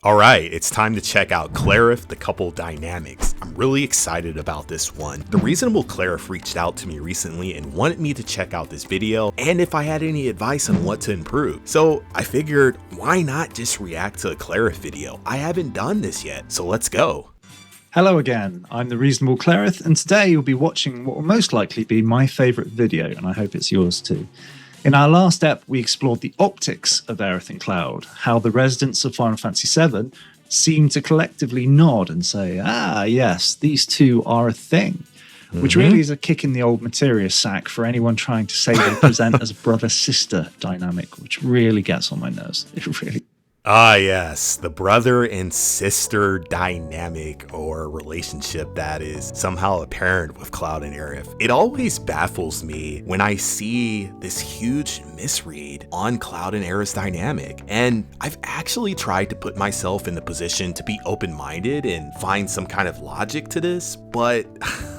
Alright, it's time to check out Clerith, the couple dynamics. I'm really excited about this one. TheReasonableClerith reached out to me recently and wanted me to check out this video and if I had any advice on what to improve. So I figured, why not just react to a Clerith video? I haven't done this yet, so let's go. Hello again, I'm TheReasonableClerith, and today you'll be watching what will most likely be my favourite video, and I hope it's yours too. In our last ep, we explored the optics of Aerith and Cloud, how the residents of Final Fantasy VII seem to collectively nod and say, ah yes, these two are a thing, which really is a kick in the old materia sack for anyone trying to say they present as a brother-sister dynamic, which really gets on my nerves. It really. Ah yes, the brother and sister dynamic or relationship that is somehow apparent with Cloud and Aerith. It always baffles me when I see this huge misread on Cloud and Aerith's dynamic, and I've actually tried to put myself in the position to be open-minded and find some kind of logic to this, but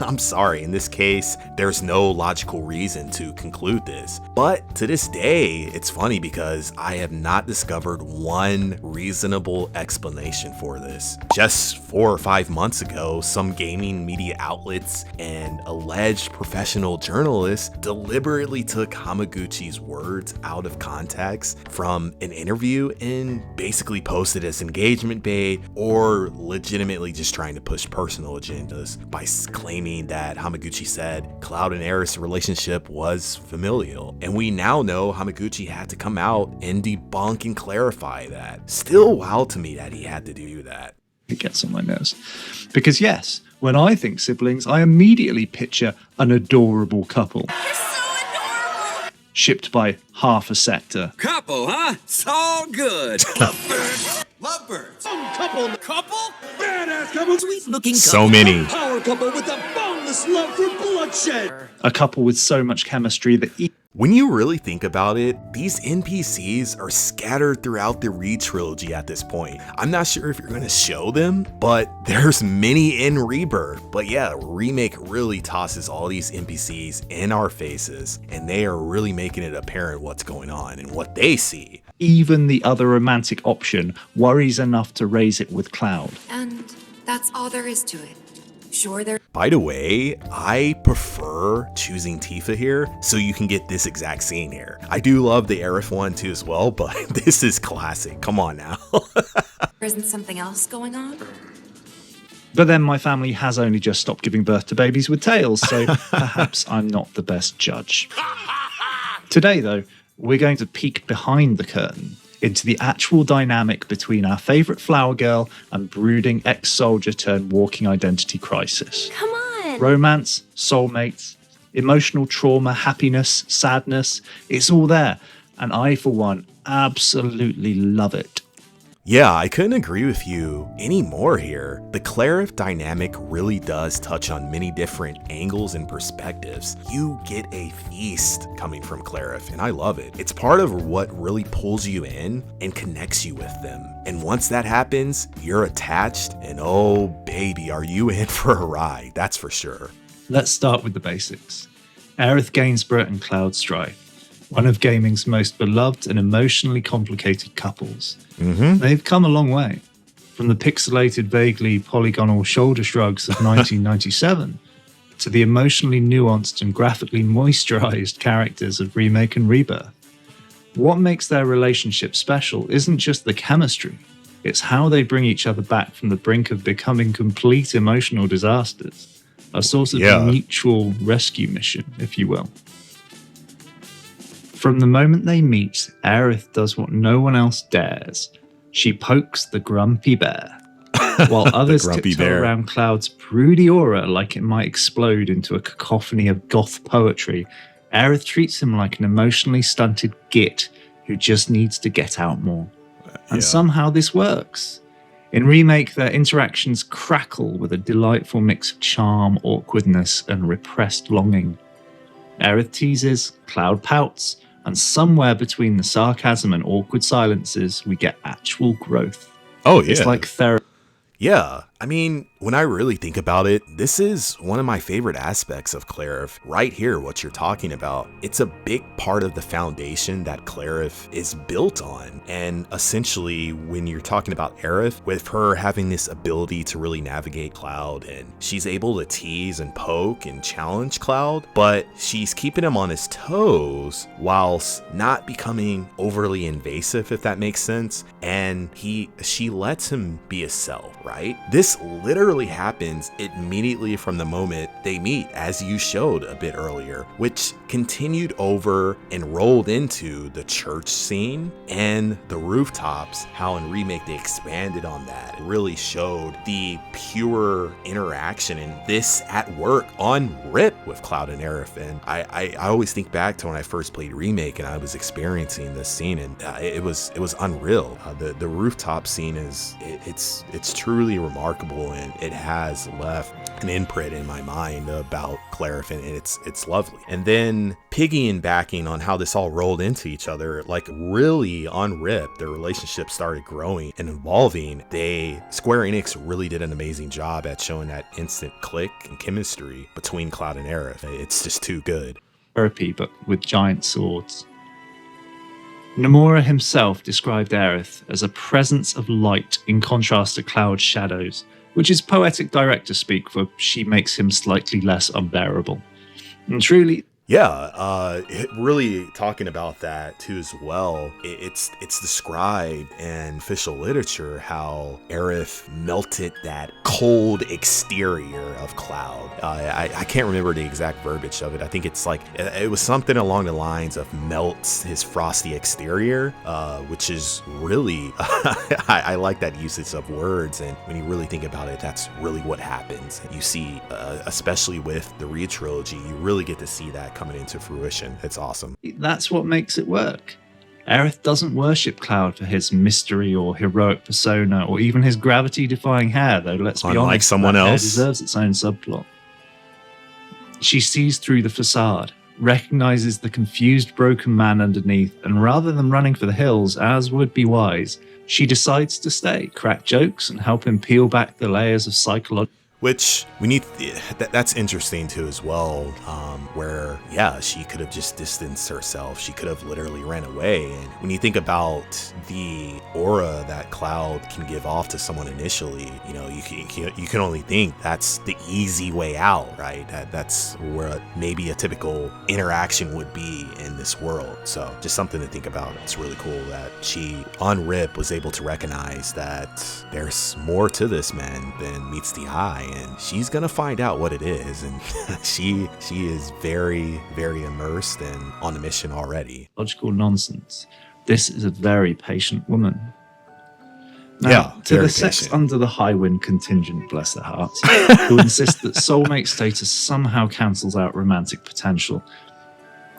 I'm sorry, in this case, there's no logical reason to conclude this. But to this day, it's funny because I have not discovered one reasonable explanation for this. Just 4 or 5 months ago, some gaming media outlets and alleged professional journalists deliberately took Hamaguchi's words out of context from an interview and basically posted as engagement bait or legitimately just trying to push personal agendas by claiming that Hamaguchi said Cloud and Aerith's relationship was familial. And we now know Hamaguchi had to come out and debunk and clarify that. Still wild to me that he had to do that. It gets on my nerves. Because yes, when I think siblings, I immediately picture an adorable couple. You're so adorable! Shipped by half a sector. Couple, huh? So good. Lovebirds. Lovebirds. Couple. Couple? Badass couple. Sweet looking couple. So many. Power couple with a boundless love for bloodshed. A couple with so much chemistry that when you really think about it, these NPCs are scattered throughout the Reed trilogy at this point. I'm not sure if you're going to show them, but there's many in Rebirth. But yeah, Remake really tosses all these NPCs in our faces, and they are really making it apparent what's going on and what they see. Even the other romantic option worries enough to raise it with Cloud. And that's all there is to it. Sure, there. By the way, I prefer choosing Tifa here so you can get this exact scene here. I do love the Aerith one too as well, but this is classic. Come on now. Isn't something else going on? But then my family has only just stopped giving birth to babies with tails, so perhaps I'm not the best judge. Today, though, we're going to peek behind the curtain into the actual dynamic between our favourite flower girl and brooding ex-soldier turned walking identity crisis. Come on! Romance, soulmates, emotional trauma, happiness, sadness, it's all there. And I, for one, absolutely love it. Yeah, I couldn't agree with you any more here. The Clerith dynamic really does touch on many different angles and perspectives. You get a feast coming from Clerith, and I love it. It's part of what really pulls you in and connects you with them. And once that happens, you're attached, and oh baby, are you in for a ride, that's for sure. Let's start with the basics. Aerith Gainsborough and Cloud Strife, one of gaming's most beloved and emotionally complicated couples. They've come a long way. From the pixelated, vaguely polygonal shoulder shrugs of 1997 to the emotionally nuanced and graphically moisturized characters of Remake and Rebirth. What makes their relationship special isn't just the chemistry, it's how they bring each other back from the brink of becoming complete emotional disasters. A sort of mutual rescue mission, if you will. From the moment they meet, Aerith does what no one else dares. She pokes the grumpy bear, while others tiptoe around Cloud's broody aura like it might explode into a cacophony of goth poetry. Aerith treats him like an emotionally stunted git who just needs to get out more. And somehow this works. In Remake, their interactions crackle with a delightful mix of charm, awkwardness, and repressed longing. Aerith teases, Cloud pouts, and somewhere between the sarcasm and awkward silences, we get actual growth. Oh, yeah. It's like therapy. Yeah, I mean, when I really think about it, this is one of my favorite aspects of Clerith. Right here, what you're talking about. It's a big part of the foundation that Clerith is built on. And essentially, when you're talking about Aerith, with her having this ability to really navigate Cloud, and she's able to tease and poke and challenge Cloud, but she's keeping him on his toes whilst not becoming overly invasive, if that makes sense. And she lets him be himself, right? This literally happens immediately from the moment they meet, as you showed a bit earlier, which continued over and rolled into the church scene and the rooftops. How in Remake they expanded on that. It really showed the pure interaction and this at work on Rip with Cloud and Aerith. And I always think back to when I first played Remake and I was experiencing this scene, and it was unreal. The rooftop scene it's truly remarkable, and it has left an imprint in my mind about Clerith, and it's lovely. And then piggybacking on how this all rolled into each other, like really on Rip, their relationship started growing and evolving. Square Enix really did an amazing job at showing that instant click and chemistry between Cloud and Aerith. It's just too good. Therapy, but with giant swords. Nomura himself described Aerith as a presence of light in contrast to Cloud's shadows, which is poetic director speak for she makes him slightly less unbearable. And truly, Yeah, really talking about that too as well. It's described in official literature how Aerith melted that cold exterior of Cloud. I can't remember the exact verbiage of it. I think it's like, it was something along the lines of melts his frosty exterior, which is really, I like that usage of words. And when you really think about it, that's really what happens. You see, especially with the Re trilogy, you really get to see that coming into fruition. It's awesome. that's what makes it work. Aerith doesn't worship Cloud for his mystery or heroic persona or even his gravity-defying hair, though let's be Unlike honest, someone that hair else. deserves its own subplot. She sees through the facade, recognizes the confused, broken man underneath, and rather than running for the hills, as would be wise, she decides to stay, crack jokes, and help him peel back the layers of psychological. Which that's interesting too as well, where she could have just distanced herself. She could have literally ran away. And when you think about the aura that Cloud can give off to someone initially, you can only think that's the easy way out, right? That's where maybe a typical interaction would be in this world. So just something to think about. It's really cool that she on Rip was able to recognize that there's more to this man than meets the eye. And she's gonna find out what it is, and she is very, very immersed and on a mission already. Logical nonsense. This is a very patient woman. Now, to the sex under the high wind contingent, bless their hearts, who insist that soulmate status somehow cancels out romantic potential,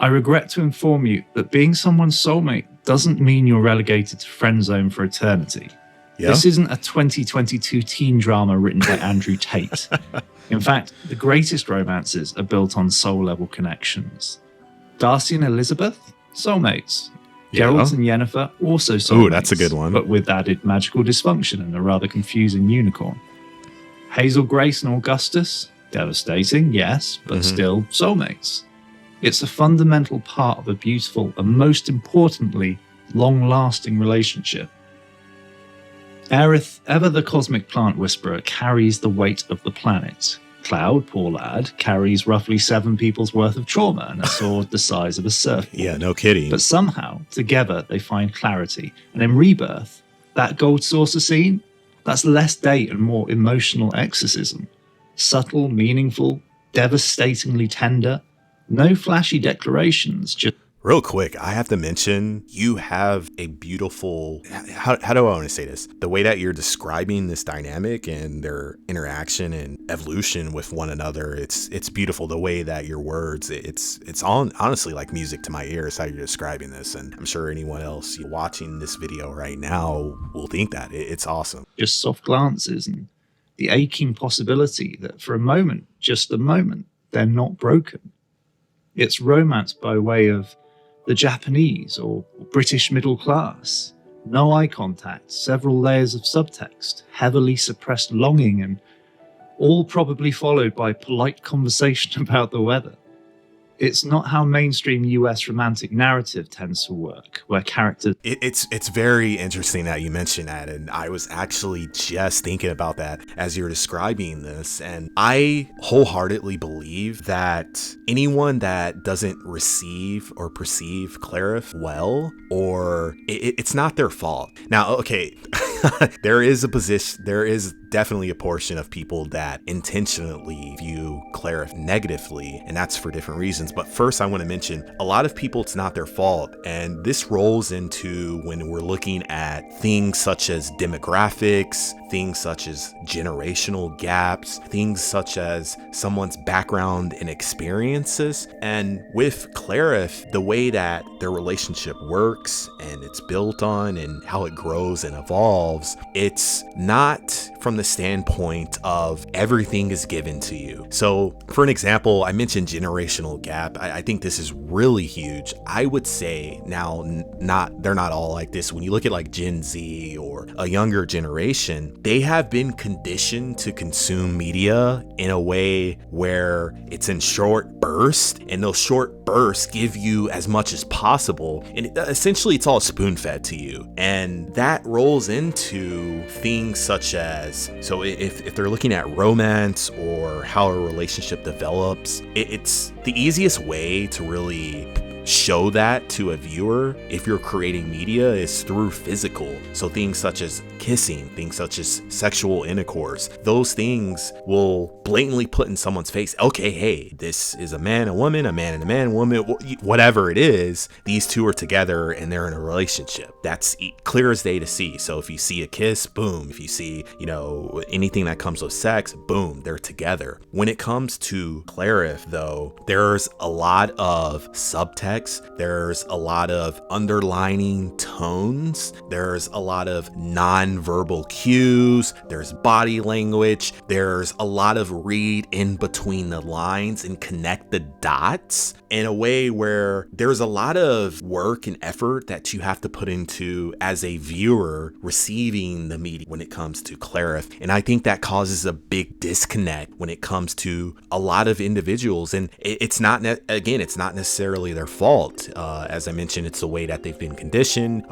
I regret to inform you that being someone's soulmate doesn't mean you're relegated to friend zone for eternity. Yeah. This isn't a 2022 teen drama written by Andrew Tate. In fact, the greatest romances are built on soul-level connections. Darcy and Elizabeth, soulmates. Geralt and Yennefer, also soulmates. Ooh, that's a good one. But with added magical dysfunction and a rather confusing unicorn. Hazel, Grace, and Augustus, devastating, yes, but still soulmates. It's a fundamental part of a beautiful and, most importantly, long-lasting relationship. Aerith, ever the cosmic plant whisperer, carries the weight of the planet. Cloud, poor lad, carries roughly 7 people's worth of trauma and a sword the size of a surfboard. Yeah, no kidding. But somehow, together, they find clarity. And in Rebirth, that gold saucer scene, that's less date and more emotional exorcism. Subtle, meaningful, devastatingly tender. No flashy declarations, just... Real quick, I have to mention, you have a beautiful, how do I want to say this? The way that you're describing this dynamic and their interaction and evolution with one another, it's beautiful. The way that your words, it's honestly like music to my ears, how you're describing this. And I'm sure anyone else watching this video right now will think that. It's awesome. Just soft glances and the aching possibility that for a moment, just a moment, they're not broken. It's romance by way of the Japanese or British middle class. no eye contact, several layers of subtext, heavily suppressed longing, and all probably followed by polite conversation about the weather. It's not how mainstream US romantic narrative tends to work, where characters... It's very interesting that you mentioned that, and I was actually just thinking about that as you were describing this, and I wholeheartedly believe that anyone that doesn't receive or perceive Clerith well, or it's not their fault. Now, okay, there is definitely a portion of people that intentionally view Clerith negatively, and that's for different reasons. But first, I want to mention a lot of people, it's not their fault. And this rolls into when we're looking at things such as demographics, things such as generational gaps, things such as someone's background and experiences. And with Clerith, the way that their relationship works and it's built on and how it grows and evolves, it's not from the standpoint of everything is given to you. So for an example, I mentioned generational gap. I think this is really huge. I would say now, they're not all like this. When you look at like Gen Z or a younger generation, they have been conditioned to consume media in a way where it's in short bursts, and those short bursts give you as much as possible. And essentially it's all spoon fed to you. And that rolls into things such as, so if they're looking at romance or how a relationship develops, it's the easiest way to really show that to a viewer if you're creating media is through physical. So things such as kissing, things such as sexual intercourse, those things will blatantly put in someone's face, okay, hey, this is a man, a woman, a man and a man, woman, whatever it is, these two are together and they're in a relationship. That's clear as day to see. So if you see a kiss, boom. If you see, anything that comes with sex, boom, they're together. When it comes to Clerith, though, there's a lot of subtext. There's a lot of underlining tones. There's a lot of non-verbal cues. There's body language. There's a lot of read in between the lines and connect the dots in a way where there's a lot of work and effort that you have to put into as a viewer receiving the media when it comes to Clerith. And I think that causes a big disconnect when it comes to a lot of individuals. And it's not necessarily their fault. As I mentioned, it's the way that they've been conditioned.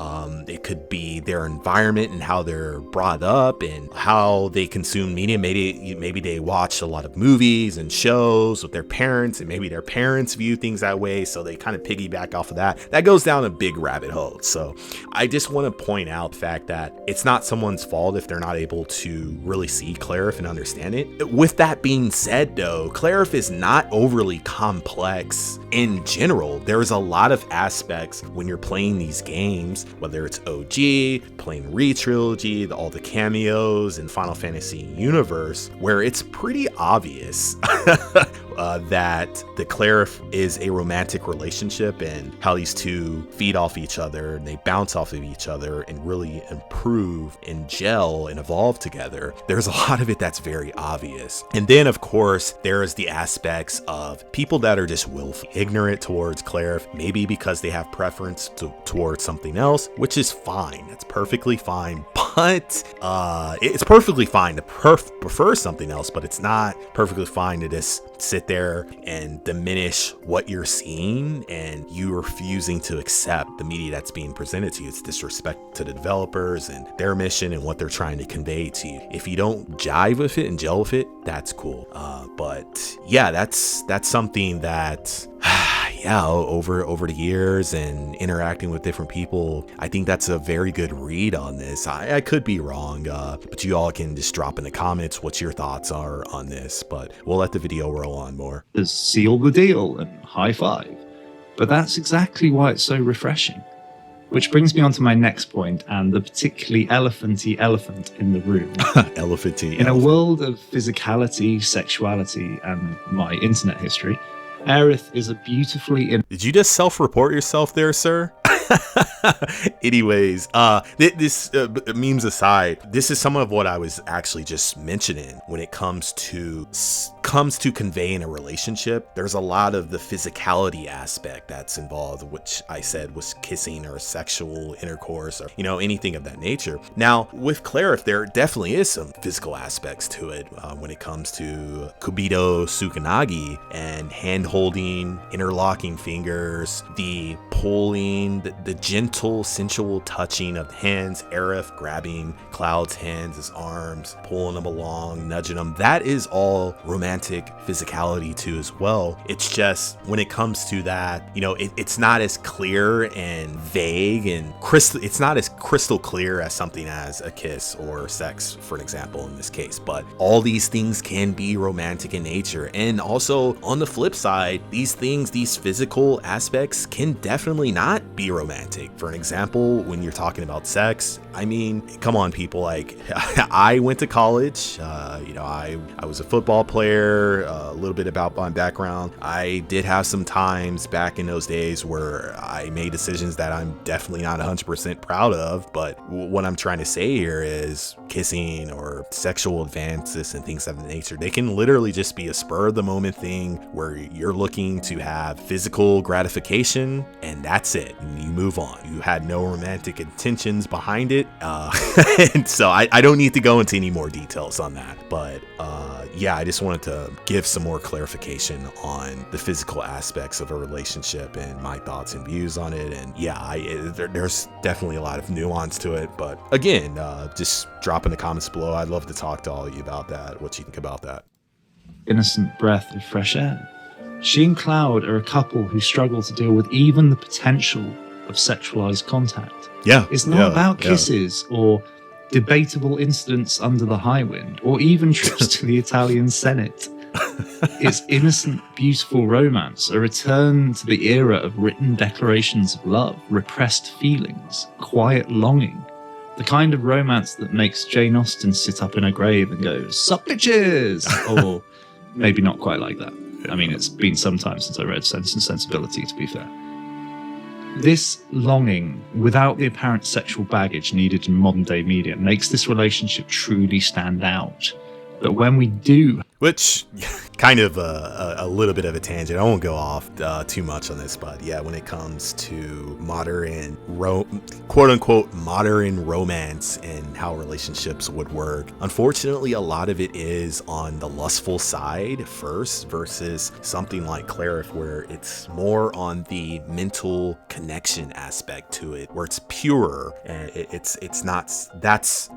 It could be their environment and how they're brought up and how they consume media. Maybe they watch a lot of movies and shows with their parents, and maybe their parents view things that way, so they kind of piggyback off of that. That goes down a big rabbit hole. So I just want to point out the fact that it's not someone's fault if they're not able to really see Clerith and understand it. With that being said, though, Clerith is not overly complex in general. There's a lot of aspects when you're playing these games, whether it's OG, playing Re-Trilogy, all the cameos in Final Fantasy universe, where it's pretty obvious that the Clerith is a romantic relationship and how these two feed off each other and they bounce off of each other and really improve and gel and evolve together. There's a lot of it that's very obvious. And then of course there's the aspects of people that are just willfully ignorant towards Clerith, maybe because they have preference towards something else, which is fine. That's perfectly fine. But it's perfectly fine to prefer something else, but it's not perfectly fine to just sit there and diminish what you're seeing and you refusing to accept the media that's being presented to you. It's disrespect to the developers and their mission and what they're trying to convey to you. If you don't jive with it and gel with it, that's cool. But yeah, that's something that over the years and interacting with different people, I think that's a very good read on this. I could be wrong, but you all can just drop in the comments what your thoughts are on this, but we'll let the video roll on more. There's seal the deal and high five, but that's exactly why it's so refreshing. Which brings me on to my next point and the particularly elephanty elephant in the room. Elephanty. In a world of physicality, sexuality, and my internet history, Aerith is a beautifully... Did you just self-report yourself there, sir? Anyways, this memes aside, this is some of what I was actually just mentioning when it comes to conveying a relationship. There's a lot of the physicality aspect that's involved, which I said was kissing or sexual intercourse or, anything of that nature. Now, with Clerith, there definitely is some physical aspects to it when it comes to Kubito Tsukanagi and hand-holding, interlocking fingers, the pulling, the gentle, sensual touching of the hands, Aerith grabbing Cloud's hands, his arms, pulling them along, nudging them. That is all romantic physicality too as well. It's just when it comes to that, it's not as clear and vague and it's not as crystal clear as something as a kiss or sex, for an example, in this case. But all these things can be romantic in nature. And also on the flip side, these physical aspects can definitely not be romantic. For an example, when you're talking about sex, I mean, come on, people. Like, I went to college. I was a football player. A little bit about my background. I did have some times back in those days where I made decisions that I'm definitely not 100% proud of. But what I'm trying to say here is kissing or sexual advances and things of that nature, they can literally just be a spur of the moment thing where you're looking to have physical gratification and that's it. And you move on. You had no romantic intentions behind it. And so I don't need to go into any more details on that. But I just wanted to give some more clarification on the physical aspects of a relationship and my thoughts and views on it. And there's definitely a lot of nuance to it. But again, just drop in the comments below. I'd love to talk to all of you about that. What you think about that? Innocent breath of fresh air. She and Cloud are a couple who struggle to deal with even the potential of sexualized contact. Yeah. It's not about kisses or debatable incidents under the high wind or even trips to the Italian Senate. It's innocent, beautiful romance, a return to the era of written declarations of love, repressed feelings, quiet longing. The kind of romance that makes Jane Austen sit up in her grave and go, "Sup, bitches!" Or maybe not quite like that. I mean, it's been some time since I read Sense and Sensibility, to be fair. This longing, without the apparent sexual baggage needed in modern-day media, makes this relationship truly stand out. But when we do... Which, kind of a little bit of a tangent. I won't go off too much on this, but yeah, when it comes to modern, quote-unquote, modern romance and how relationships would work, unfortunately, a lot of it is on the lustful side first versus something like Clerith, where it's more on the mental connection aspect to it, where it's pure and it's not...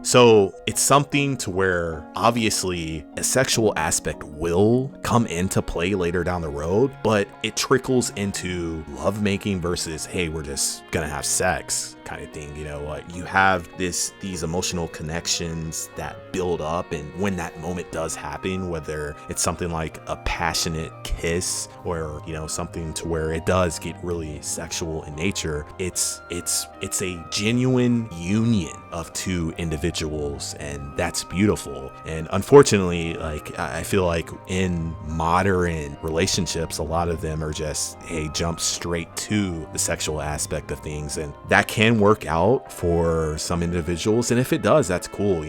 So it's something to where, obviously, a sexual aspect will come into play later down the road, but it trickles into lovemaking versus, hey, we're just gonna have sex kind of thing. You have these emotional connections that build up, and when that moment does happen, whether it's something like a passionate kiss or something to where it does get really sexual in nature, it's a genuine union of two individuals, and that's beautiful. And unfortunately, like, I feel like in modern relationships, a lot of them are just, hey, jump straight to the sexual aspect of things, and that can work out for some individuals. And if it does, that's cool.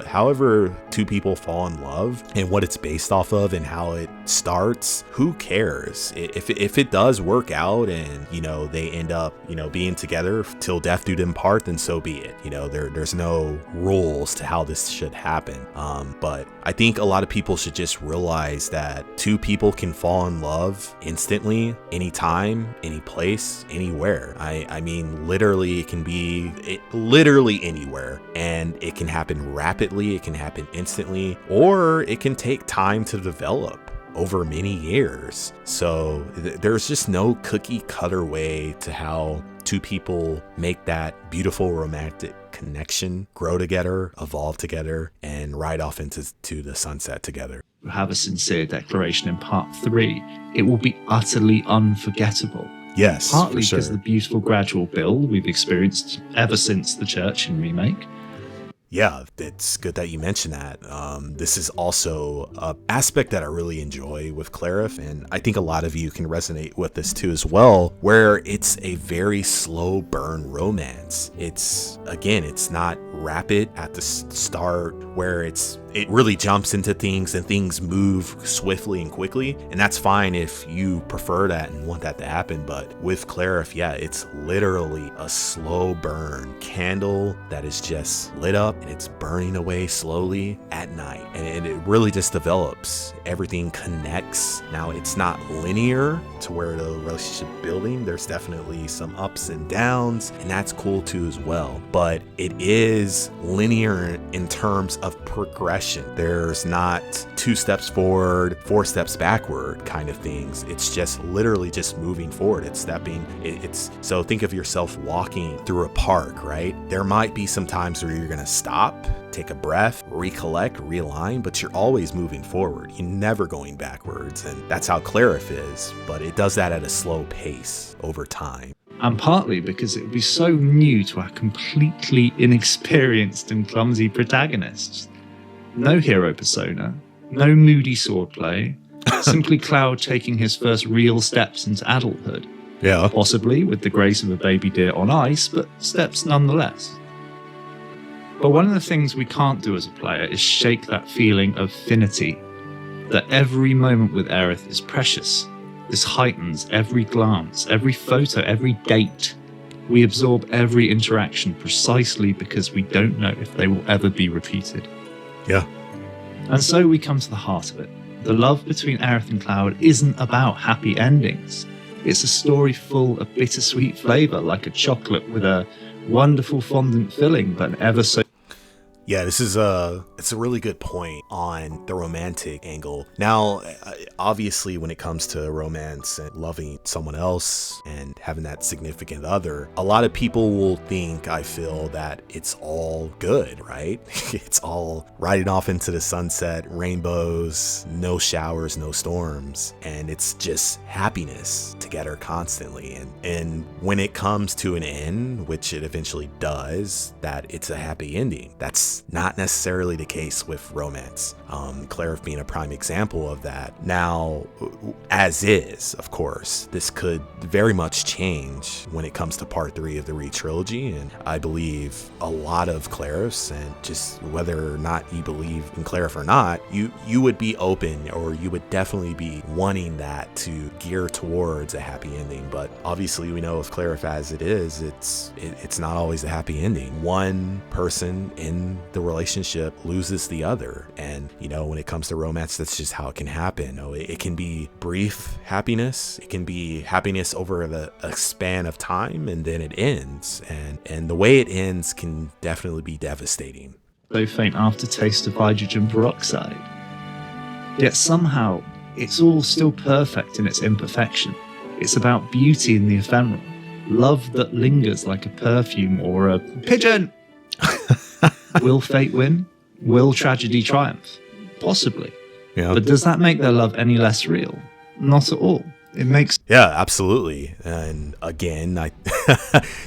However two people fall in love and what it's based off of and how it starts, who cares? If it does work out and they end up being together till death do them part, then so be it. There's no rules to how this should happen. But I think a lot of people should just realize that two people can fall in love instantly, anytime, any place, anywhere. I mean, literally, it can be literally anywhere, and it can happen rapidly, it can happen instantly, or it can take time to develop over many years. So there's just no cookie cutter way to how two people make that beautiful romantic connection, grow together, evolve together, and ride off into the sunset together. Have a sincere declaration in part 3. It will be utterly unforgettable. Yes, partly for sure. Because of the beautiful gradual build we've experienced ever since the Church and remake, Yeah, it's good that you mentioned that. This is also an aspect that I really enjoy with Clerith, and I think a lot of you can resonate with this too as well, where it's a very slow burn romance. It's not rapid at the start, where it really jumps into things and things move swiftly and quickly, and that's fine if you prefer that and want that to happen. But with Clerith, yeah, it's literally a slow burn candle that is just lit up, and it's burning away slowly at night, and it really just develops. Everything connects. Now, it's not linear to where the relationship building, there's definitely some ups and downs, and that's cool too as well, but it is linear in terms of progression. There's not 2 steps forward, 4 steps backward kind of things. It's just literally just moving forward. It's stepping. So think of yourself walking through a park, right? There might be some times where you're going to stop, take a breath, recollect, realign, but you're always moving forward. You're never going backwards. And that's how Clerith is, but it does that at a slow pace over time. And partly because it would be so new to our completely inexperienced and clumsy protagonists. No hero persona, no moody swordplay, simply Cloud taking his first real steps into adulthood. Yeah. Possibly with the grace of a baby deer on ice, but steps nonetheless. But one of the things we can't do as a player is shake that feeling of finity, that every moment with Aerith is precious. This heightens every glance, every photo, every date. We absorb every interaction precisely because we don't know if they will ever be repeated. Yeah. And so we come to the heart of it. The love between Aerith and Cloud isn't about happy endings. It's a story full of bittersweet flavor, like a chocolate with a wonderful fondant filling, but an ever so... Yeah, it's a really good point on the romantic angle. Now, obviously, when it comes to romance and loving someone else and having that significant other, a lot of people will think, I feel, that it's all good, right? It's all riding off into the sunset, rainbows, no showers, no storms, and it's just happiness together constantly. And when it comes to an end, which it eventually does, that it's a happy ending. That's not necessarily the case with romance. Clerith being a prime example of that. Now, as is, of course, this could very much change when it comes to part 3 of the Re trilogy, and I believe a lot of Cleriths, and just whether or not you believe in Clerith or not, you would be open, or you would definitely be wanting that to gear towards a happy ending. But obviously, we know with Clerith as it is, it's not always a happy ending. One person in the relationship loses the other, and when it comes to romance, that's just how it can happen. It can be brief happiness, it can be happiness over a span of time, and then it ends, and the way it ends can definitely be devastating. So faint aftertaste of hydrogen peroxide. Yet somehow it's all still perfect in its imperfection. It's about beauty in the ephemeral, love that lingers like a perfume or a pigeon. Will fate win? Will tragedy triumph? Possibly. Yeah. But does that make their love any less real? Not at all. It makes... Yeah, absolutely. And again,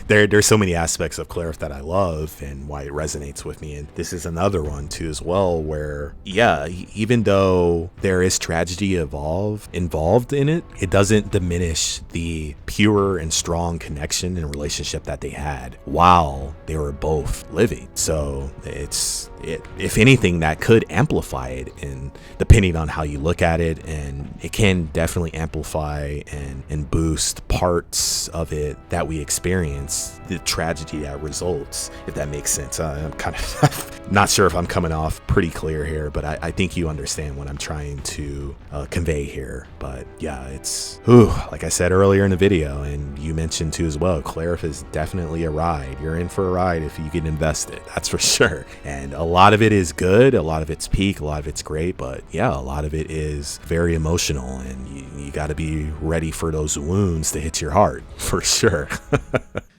there's so many aspects of Clerith that I love and why it resonates with me. And this is another one too as well, where, yeah, even though there is tragedy involved in it, it doesn't diminish the pure and strong connection and relationship that they had while they were both living. So if anything, that could amplify it, and depending on how you look at it, and it can definitely amplify and boost parts of it that we experience, the tragedy that results, if that makes sense. I'm kind of not sure if I'm coming off pretty clear here, but I think you understand what I'm trying to convey here. But yeah, it's like I said earlier in the video, and you mentioned too as well, Clerith is definitely a ride. You're in for a ride if you get invested, that's for sure. And a lot of it is good, a lot of it's peak, a lot of it's great, but yeah, a lot of it is very emotional, and you got to be ready for those wounds to hit your heart, for sure.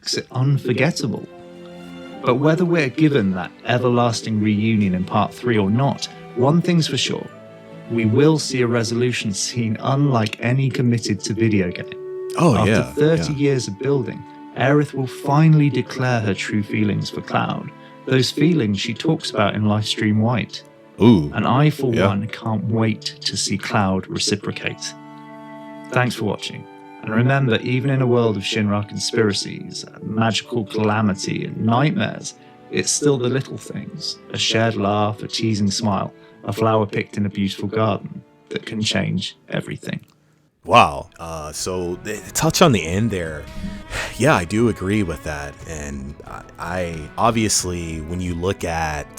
Makes it unforgettable. But whether we're given that everlasting reunion in part 3 or not, one thing's for sure: we will see a resolution scene unlike any committed to video game. After 30 years of building, Aerith will finally declare her true feelings for Cloud. those feelings she talks about in Livestream White. Ooh. And I, for one, can't wait to see Cloud reciprocate. Thanks for watching. And remember, even in a world of Shinra conspiracies, magical calamity, and nightmares, it's still the little things, a shared laugh, a teasing smile, a flower picked in a beautiful garden, that can change everything. Wow. So touch on the end there. Yeah, I do agree with that. And I obviously, when you look at,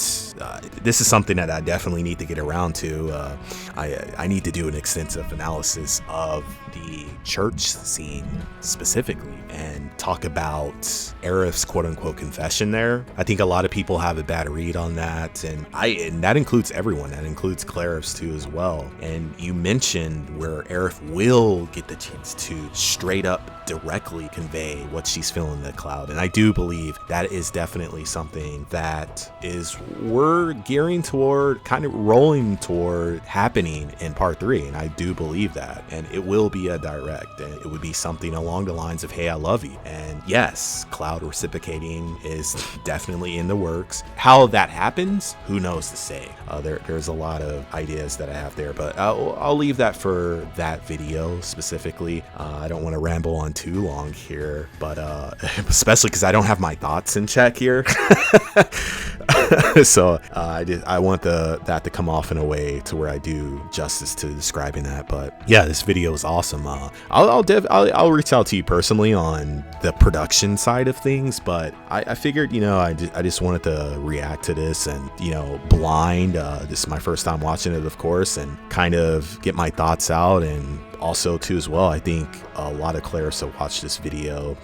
this is something that I definitely need to get around to. I need to do an extensive analysis of the church scene specifically and talk about Aerith's quote unquote confession there. I think a lot of people have a bad read on that. And that includes everyone. That includes Clerith's too as well. And you mentioned where Aerith will get the chance to straight up directly convey what she's feeling to Cloud. And I do believe that is definitely something that we're gearing toward, kind of rolling toward happening in part 3. And I do believe that. And it will be a direct, and it would be something along the lines of, hey, I love you. And yes, Cloud reciprocating is definitely in the works. How that happens, who knows to say. There's a lot of ideas that I have there, but I'll leave that for that video specifically. I don't want to ramble on too long here, but especially because I don't have my thoughts in check here. So I want that to come off in a way to where I do justice to describing that. But yeah, this video is awesome. I'll reach out to you personally on the production side of things, but I figured, I just wanted to react to this and, blind. This is my first time watching it, of course, and kind of get my thoughts out. And also too as well, I think a lot of Cleriths that watch this video,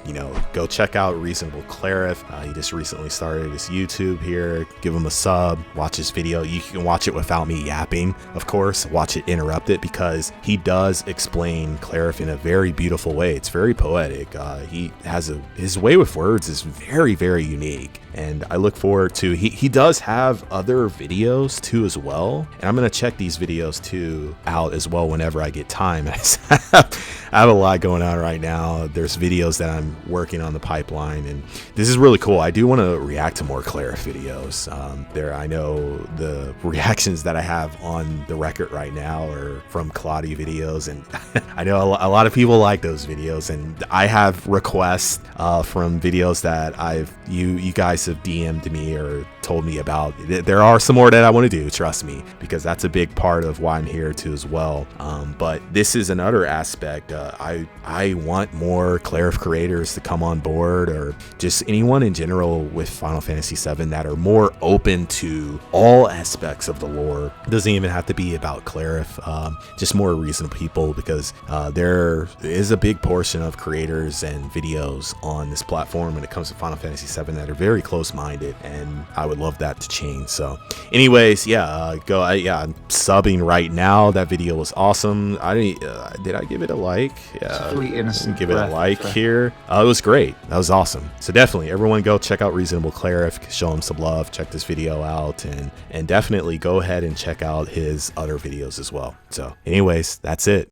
go check out TheReasonableClerith. He just recently started his YouTube here. Give him a sub, watch his video. You can watch it without me yapping, of course. Watch it interrupted, because he does explain Clerith in a very beautiful way. It's very poetic. He has his way with words is very, very unique. And I look forward to, he does have other videos too as well. And I'm going to check these videos too out as well whenever I get time. I have a lot going on right now. There's videos that I'm working on the pipeline, and this is really cool. I do want to react to more Clerith videos. I know the reactions that I have on the record right now are from Claudia videos, and I know a lot of people like those videos, and I have requests from videos that you guys have DM'd me or told me about. There are some more that I want to do, trust me, because that's a big part of why I'm here too as well. But this is another aspect. I want more Clerith creators to come on board, or just anyone in general with Final Fantasy VII that are more open to all aspects of the lore. It doesn't even have to be about Clerith, just more reasonable people, because there is a big portion of creators and videos on this platform when it comes to Final Fantasy VII that are very close-minded, and I would love that to change. So anyways, yeah, I'm subbing right now. That video was awesome. Did I give it a like? Yeah, innocent. Give it a like here. It was great. That was awesome. So definitely everyone go check out TheReasonableClerith, show him some love, check this video out, and definitely go ahead and check out his other videos as well. So anyways, that's it.